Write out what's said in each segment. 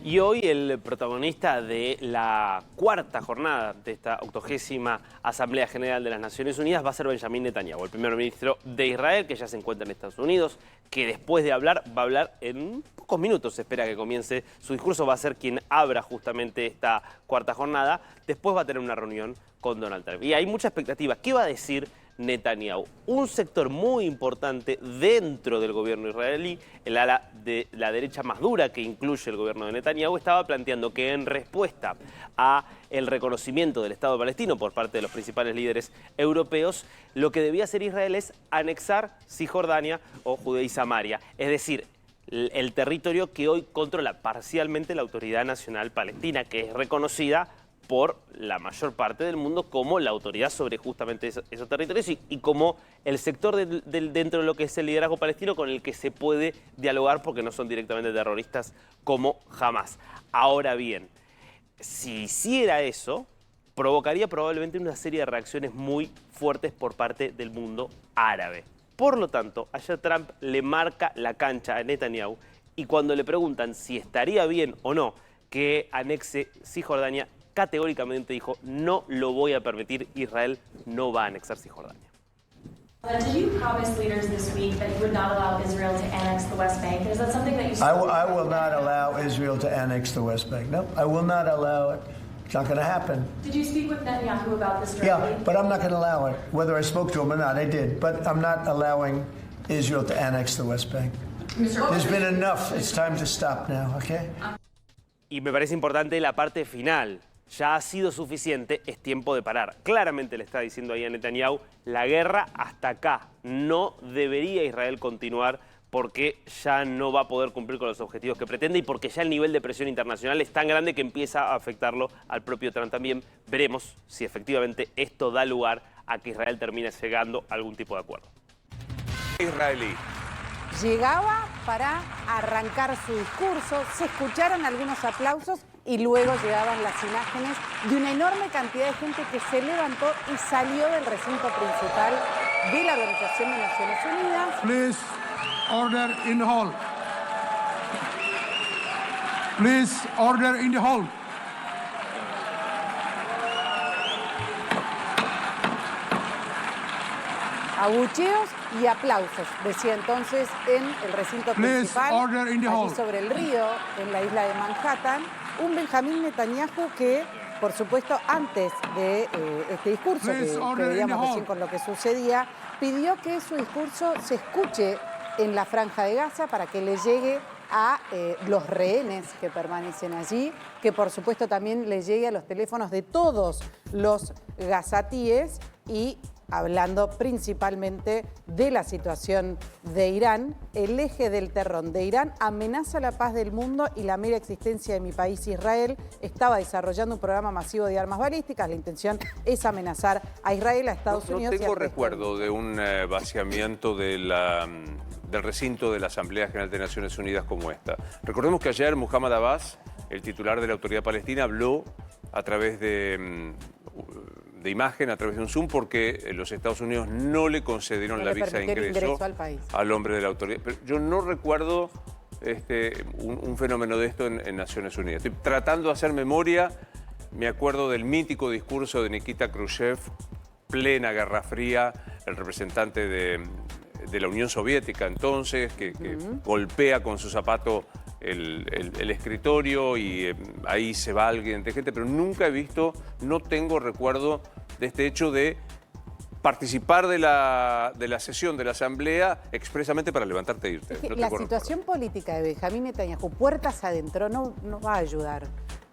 Y hoy el protagonista de la cuarta jornada de esta 80ª Asamblea General de las Naciones Unidas va a ser Benjamín Netanyahu, el primer ministro de Israel, que ya se encuentra en Estados Unidos, que después de hablar, va a hablar en pocos minutos, se espera que comience su discurso, va a ser quien abra justamente esta cuarta jornada, después va a tener una reunión con Donald Trump. Y hay mucha expectativa. ¿Qué va a decir Netanyahu? Un sector muy importante dentro del gobierno israelí, el ala de la derecha más dura que incluye el gobierno de Netanyahu, estaba planteando que en respuesta a el reconocimiento del Estado palestino por parte de los principales líderes europeos, lo que debía hacer Israel es anexar Cisjordania o Judea y Samaria, es decir, el territorio que hoy controla parcialmente la Autoridad Nacional Palestina, que es reconocida por la mayor parte del mundo como la autoridad sobre justamente esos territorios y como el sector dentro de lo que es el liderazgo palestino con el que se puede dialogar porque no son directamente terroristas como Hamas. Ahora bien, si hiciera eso, provocaría probablemente una serie de reacciones muy fuertes por parte del mundo árabe. Por lo tanto, ayer Trump le marca la cancha a Netanyahu y cuando le preguntan si estaría bien o no que anexe Cisjordania, categóricamente dijo, no lo voy a permitir, Israel no va a anexar Cisjordania. Did you promise leaders this week that you would not allow Israel to annex the West Bank? Is that something that you I will not allow Israel to annex the West Bank. No, I will not allow it. It's not going to happen. Did you speak with Netanyahu about this directly? Yeah, but I'm not going to allow it. Whether I spoke to him or not, I did. But I'm not allowing Israel to annex the West Bank. There's been enough. It's time to stop now, okay? Y me parece importante la parte final. Ya ha sido suficiente, es tiempo de parar. Claramente le está diciendo ahí a Netanyahu, la guerra hasta acá. No debería Israel continuar porque ya no va a poder cumplir con los objetivos que pretende y porque ya el nivel de presión internacional es tan grande que empieza a afectarlo al propio Trump también. Veremos si efectivamente esto da lugar a que Israel termine llegando a algún tipo de acuerdo. Israelí. Llegaba para arrancar su discurso, se escucharon algunos aplausos y luego llegaban las imágenes de una enorme cantidad de gente que se levantó y salió del recinto principal de la Organización de Naciones Unidas. Please, order in the hall. Please, order in the hall. Abucheos y aplausos, decía entonces en el recinto principal, allí sobre el río, en la isla de Manhattan, un Benjamín Netanyahu que, por supuesto, antes de este discurso que veíamos recién con lo que sucedía, pidió que su discurso se escuche en la Franja de Gaza para que le llegue a los rehenes que permanecen allí, que por supuesto también le llegue a los teléfonos de todos los gazatíes y hablando principalmente de la situación de Irán, el eje del terror de Irán amenaza la paz del mundo y la mera existencia de mi país Israel. Estaba desarrollando un programa masivo de armas balísticas. La intención es amenazar a Israel, a Estados Unidos. No tengo recuerdo de un vaciamiento del recinto de la Asamblea General de Naciones Unidas como esta. Recordemos que ayer Muhammad Abbas, el titular de la Autoridad Palestina, habló a través de imagen, a través de un Zoom, porque los Estados Unidos no le concedieron la visa de ingreso al país. al hombre de la autoridad. Pero yo no recuerdo un fenómeno de esto en Naciones Unidas. Estoy tratando de hacer memoria, me acuerdo del mítico discurso de Nikita Khrushchev, plena Guerra Fría, el representante de la Unión Soviética entonces, que golpea con su zapato el escritorio y ahí se va alguien de gente, pero nunca he visto, no tengo recuerdo de este hecho de participar de la sesión de la Asamblea expresamente para levantarte e irte. Es que no la tengo situación política de Benjamín Netanyahu, puertas adentro, no va a ayudar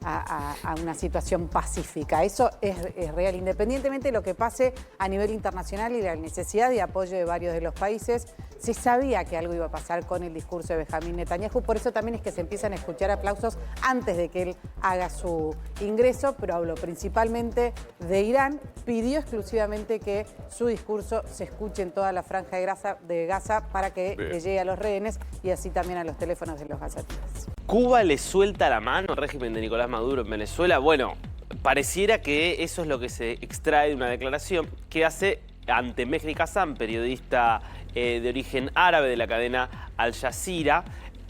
a una situación pacífica. Eso es real, independientemente de lo que pase a nivel internacional y la necesidad de apoyo de varios de los países. Se sabía que algo iba a pasar con el discurso de Benjamín Netanyahu, por eso también es que se empiezan a escuchar aplausos antes de que él haga su ingreso, pero habló principalmente de Irán, pidió exclusivamente que su discurso se escuche en toda la franja de Gaza para que le llegue a los rehenes y así también a los teléfonos de los gazatíes. ¿Cuba le suelta la mano al régimen de Nicolás Maduro en Venezuela? Bueno, pareciera que eso es lo que se extrae de una declaración que hace ante Mehdi Hasan, periodista de origen árabe de la cadena Al Jazeera,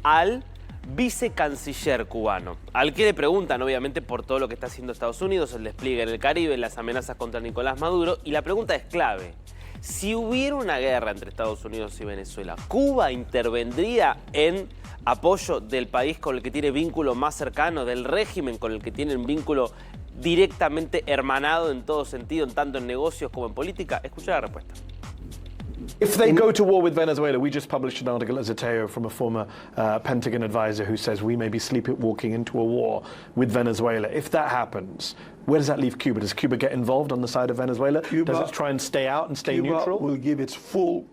al vicecanciller cubano, al que le preguntan obviamente por todo lo que está haciendo Estados Unidos, el despliegue en el Caribe, las amenazas contra Nicolás Maduro, y la pregunta es clave. Si hubiera una guerra entre Estados Unidos y Venezuela, ¿Cuba intervendría en apoyo del país con el que tiene vínculo más cercano, del régimen con el que tiene un vínculo directamente hermanado en todo sentido, tanto en negocios como en política? Escucha la respuesta. If they go to war with Venezuela, we just published an article at Zeteo from a former Pentagon advisor who says we may be sleepwalking into a war with Venezuela. If that happens, where does that leave Cuba? Does Cuba get involved on the side of Venezuela? Does it try and stay out and stay neutral? Cuba will give its full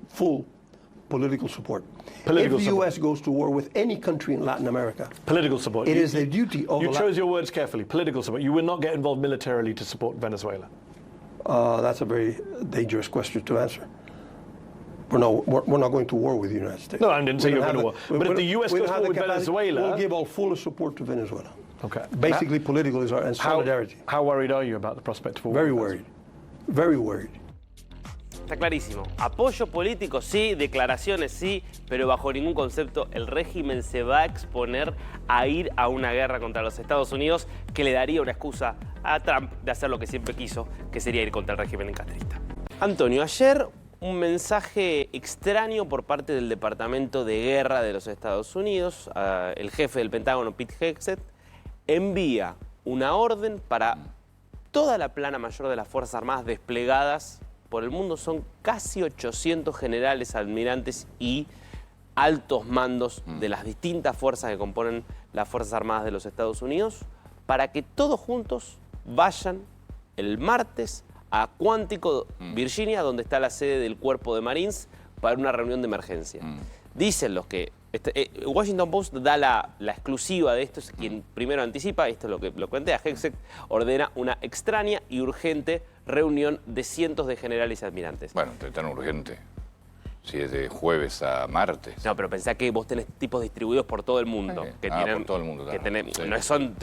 political support. Political if the support. U.S. goes to war with any country in Latin America, Political support. it is the duty of You chose your words carefully. Political support. You will not get involved militarily to support Venezuela. That's a very dangerous question to answer. We're not going to war with the United States. No, I didn't say you were going to war. But if the U.S. goes to war with Venezuela... We'll give our full support to Venezuela. Okay. Basically, political is our and solidarity. How worried are you about the prospect of a war? Very worried. Very worried. Está clarísimo. Apoyo político sí, declaraciones sí, pero bajo ningún concepto el régimen se va a exponer a ir a una guerra contra los Estados Unidos que le daría una excusa a Trump de hacer lo que siempre quiso, que sería ir contra el régimen castrista. Antonio, ayer un mensaje extraño por parte del Departamento de Guerra de los Estados Unidos. El jefe del Pentágono, Pete Hegseth, envía una orden para toda la plana mayor de las Fuerzas Armadas desplegadas por el mundo. Son casi 800 generales, almirantes y altos mandos de las distintas fuerzas que componen las Fuerzas Armadas de los Estados Unidos, para que todos juntos vayan el martes a Quantico, Virginia, donde está la sede del Cuerpo de Marines, para una reunión de emergencia. Dicen los que... Washington Post da la exclusiva de esto, es quien primero anticipa, esto es lo que lo plantea. Hegseth ordena una extraña y urgente reunión de cientos de generales y almirantes. Bueno, tan urgente. Si es de jueves a martes. No, pero pensá que vos tenés tipos distribuidos por todo el mundo. Que tienen, por todo el mundo, claro. Que tenés, Sí. no están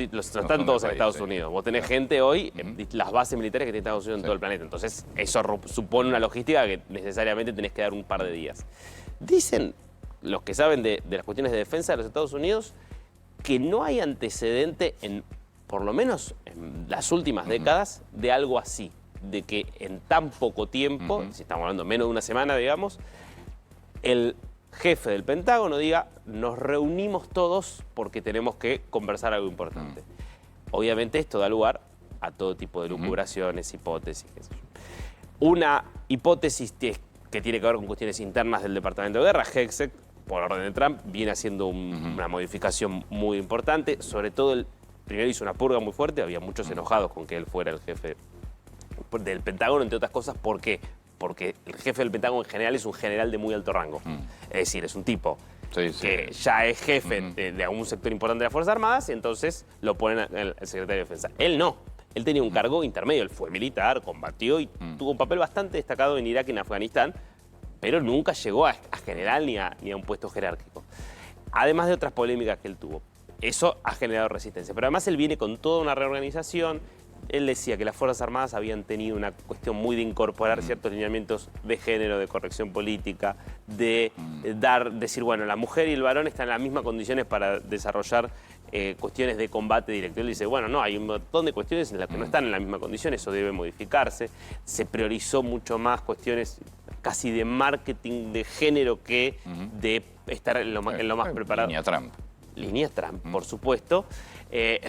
todos en Estados Unidos. Vos tenés gente hoy, las bases militares que tiene Estados Unidos en todo el planeta. Entonces, eso supone una logística que necesariamente tenés que dar un par de días. Dicen los que saben de las cuestiones de defensa de los Estados Unidos que no hay antecedente, por lo menos en las últimas décadas, de algo así. De que en tan poco tiempo, si estamos hablando menos de una semana, digamos, el jefe del Pentágono diga, nos reunimos todos porque tenemos que conversar algo importante. Obviamente esto da lugar a todo tipo de lucubraciones, hipótesis, qué sé yo. Una hipótesis que tiene que ver con cuestiones internas del Departamento de Guerra, Hegseth, por orden de Trump, viene haciendo una modificación muy importante. Sobre todo, primero hizo una purga muy fuerte, había muchos enojados con que él fuera el jefe del Pentágono, entre otras cosas. ¿Por qué? Porque el jefe del Pentágono en general es un general de muy alto rango. Es decir, es un tipo que ya es jefe de algún sector importante de las Fuerzas Armadas, y entonces lo ponen al secretario de Defensa. Él no. Él tenía un cargo intermedio. Él fue militar, combatió y tuvo un papel bastante destacado en Irak y en Afganistán, pero nunca llegó a general ni a un puesto jerárquico. Además de otras polémicas que él tuvo. Eso ha generado resistencia. Pero además él viene con toda una reorganización. Él decía que las Fuerzas Armadas habían tenido una cuestión muy de incorporar ciertos lineamientos de género, de corrección política, de decir, bueno, la mujer y el varón están en las mismas condiciones para desarrollar cuestiones de combate directo. Él dice, bueno, no, hay un montón de cuestiones en las que no están en la misma condición, eso debe modificarse. Se priorizó mucho más cuestiones casi de marketing de género que de estar en lo más preparado. Línea Trump. Línea Trump, por supuesto,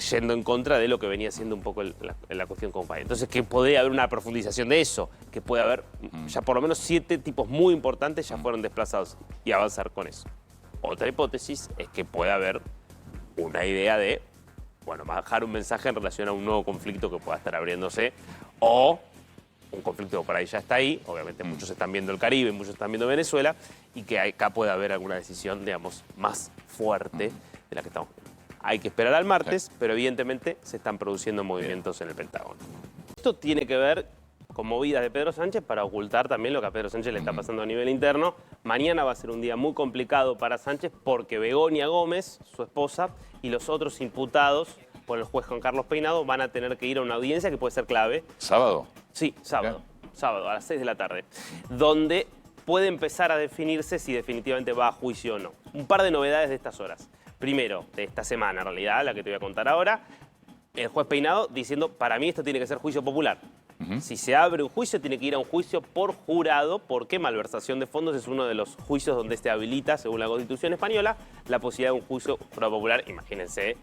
yendo en contra de lo que venía siendo un poco la cuestión con país. Entonces, que podría haber una profundización de eso, que puede haber ya por lo menos 7 tipos muy importantes ya fueron desplazados, y avanzar con eso. Otra hipótesis es que puede haber una idea de, bueno, bajar un mensaje en relación a un nuevo conflicto que pueda estar abriéndose, o un conflicto que por ahí ya está ahí. Obviamente muchos están viendo el Caribe, muchos están viendo Venezuela, y que acá puede haber alguna decisión, digamos, más fuerte de la que estamos viendo. Hay que esperar al martes, pero evidentemente se están produciendo movimientos en el Pentágono. Esto tiene que ver con movidas de Pedro Sánchez para ocultar también lo que a Pedro Sánchez le está pasando a nivel interno. Mañana va a ser un día muy complicado para Sánchez porque Begoña Gómez, su esposa, y los otros imputados por el juez Juan Carlos Peinado van a tener que ir a una audiencia que puede ser clave. ¿Sábado? Sí, sábado. Sábado, a las 6 de la tarde. Donde puede empezar a definirse si definitivamente va a juicio o no. Un par de novedades de estas horas. Primero, de esta semana, en realidad, la que te voy a contar ahora, el juez Peinado diciendo, para mí esto tiene que ser juicio popular. Si se abre un juicio, tiene que ir a un juicio por jurado, porque malversación de fondos es uno de los juicios donde se habilita, según la Constitución española, la posibilidad de un juicio popular. Imagínense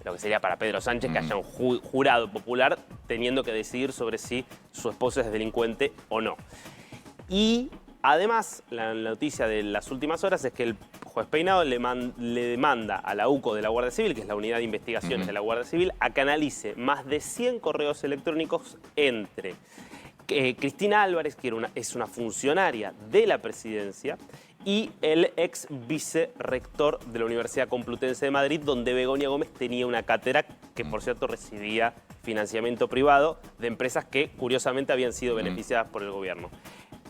lo que sería para Pedro Sánchez que haya un jurado popular teniendo que decidir sobre si su esposo es delincuente o no. Y además, la noticia de las últimas horas es que el juez Peinado le demanda a la UCO de la Guardia Civil, que es la unidad de investigaciones de la Guardia Civil, a que analice más de 100 correos electrónicos entre Cristina Álvarez, que es una funcionaria de la presidencia, y el ex vicerrector de la Universidad Complutense de Madrid, donde Begoña Gómez tenía una cátedra que, por cierto, recibía financiamiento privado de empresas que, curiosamente, habían sido beneficiadas por el gobierno.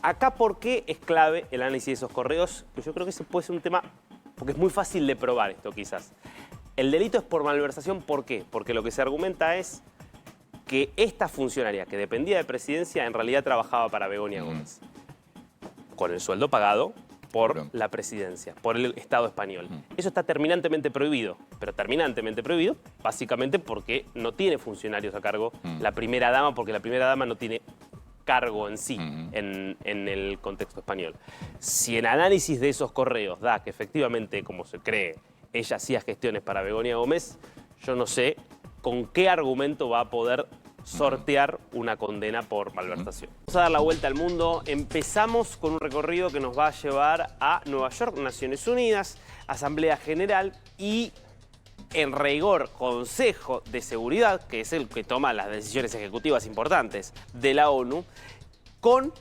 Acá, ¿por qué es clave el análisis de esos correos? Pues yo creo que ese puede ser un tema, porque es muy fácil de probar esto quizás. El delito es por malversación, ¿por qué? Porque lo que se argumenta es que esta funcionaria que dependía de presidencia en realidad trabajaba para Begoña Gómez, con el sueldo pagado por la presidencia, por el Estado español. Eso está terminantemente prohibido, pero terminantemente prohibido básicamente porque no tiene funcionarios a cargo la primera dama, porque la primera dama no tiene cargo en sí, en el contexto español. Si el análisis de esos correos da que efectivamente, como se cree, ella hacía gestiones para Begoña Gómez, yo no sé con qué argumento va a poder sortear una condena por malversación. Vamos a dar la vuelta al mundo. Empezamos con un recorrido que nos va a llevar a Nueva York, Naciones Unidas, Asamblea General y, en rigor, Consejo de Seguridad, que es el que toma las decisiones ejecutivas importantes de la ONU, con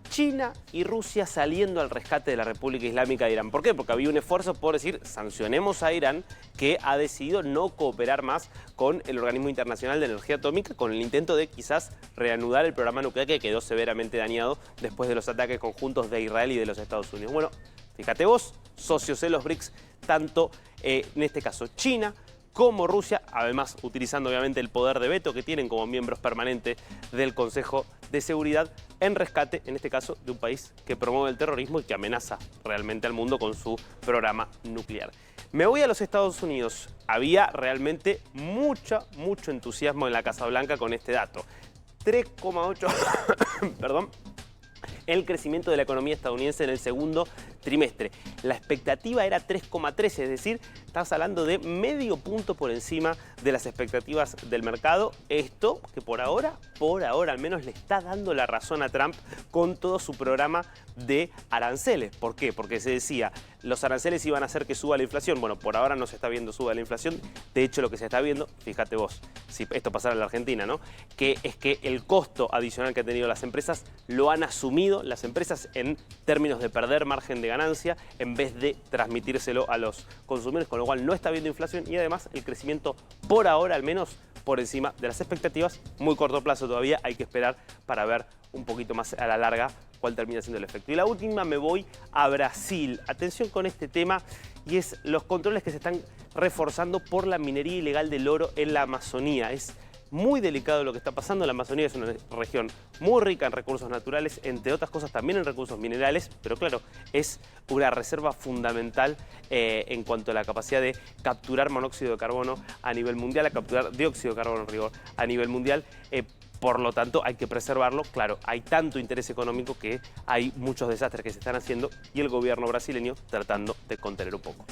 China y Rusia saliendo al rescate de la República Islámica de Irán. ¿Por qué? Porque había un esfuerzo por decir, sancionemos a Irán, que ha decidido no cooperar más con el Organismo Internacional de Energía Atómica, con el intento de quizás reanudar el programa nuclear que quedó severamente dañado después de los ataques conjuntos de Israel y de los Estados Unidos. Bueno, fíjate vos, socios de los BRICS, tanto en este caso China como Rusia, además utilizando obviamente el poder de veto que tienen como miembros permanentes del Consejo de Seguridad en rescate, en este caso, de un país que promueve el terrorismo y que amenaza realmente al mundo con su programa nuclear. Me voy a los Estados Unidos. Había realmente mucho entusiasmo en la Casa Blanca con este dato. 3,8 perdón, el crecimiento de la economía estadounidense en el segundo trimestre. La expectativa era 3,3, es decir, estás hablando de medio punto por encima de las expectativas del mercado. Esto que por ahora al menos le está dando la razón a Trump con todo su programa de aranceles. ¿Por qué? Porque se decía, los aranceles iban a hacer que suba la inflación. Bueno, por ahora no se está viendo suba la inflación. De hecho, lo que se está viendo, fíjate vos, si esto pasara en la Argentina, ¿no? Que es que el costo adicional que han tenido las empresas lo han asumido las empresas en términos de perder margen de ganancia en vez de transmitírselo a los consumidores, con lo cual no está habiendo inflación y además el crecimiento por ahora al menos por encima de las expectativas. Muy corto plazo todavía, hay que esperar para ver un poquito más a la larga cuál termina siendo el efecto. Y la última, me voy a Brasil. Atención con este tema, y es los controles que se están reforzando por la minería ilegal del oro en la Amazonía. Es muy delicado lo que está pasando. La Amazonía es una región muy rica en recursos naturales, entre otras cosas también en recursos minerales, pero claro, es una reserva fundamental en cuanto a la capacidad de capturar monóxido de carbono a nivel mundial, a capturar dióxido de carbono en rigor a nivel mundial. Por lo tanto, hay que preservarlo. Claro, hay tanto interés económico que hay muchos desastres que se están haciendo y el gobierno brasileño tratando de contener un poco.